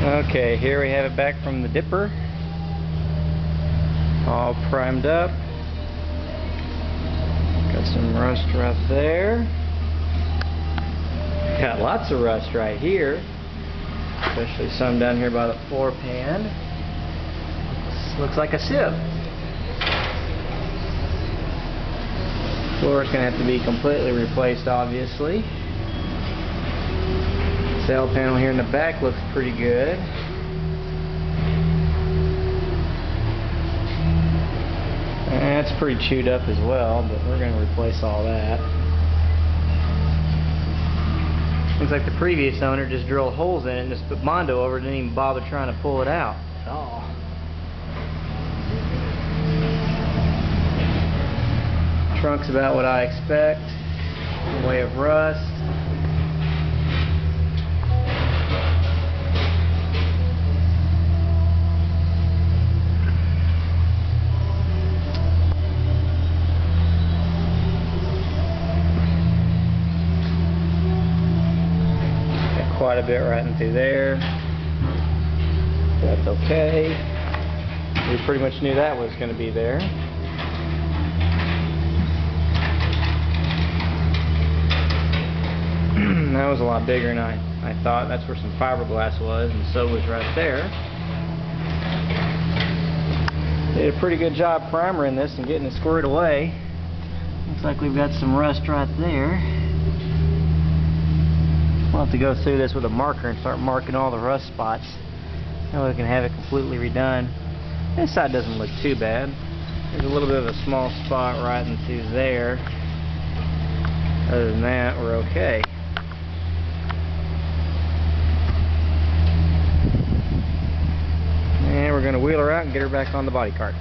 Okay, here we have it back from the dipper, all primed up. Got some rust right there. Got lots of rust right here, especially some down here by the floor pan. This looks like a sieve. Floor's gonna have to be completely replaced, obviously. Cell panel here in the back looks pretty good. And it's pretty chewed up as well, but we're going to replace all that. Looks like the previous owner just drilled holes in it and just put bondo over it, didn't even bother trying to pull it out at all. Trunk's about what I expect in the way of rust. Quite a bit right in through there. That's okay. We pretty much knew that was going to be there. That was a lot bigger than I thought. That's where some fiberglass was, and so was right there. Did a pretty good job primering this and getting it squared away. Looks like we've got some rust right there. We'll have to go through this with a marker and start marking all the rust spots. Now we can have it completely redone. This side doesn't look too bad. There's a little bit of a small spot right in through there. Other than that, we're okay. And we're going to wheel her out and get her back on the body cart.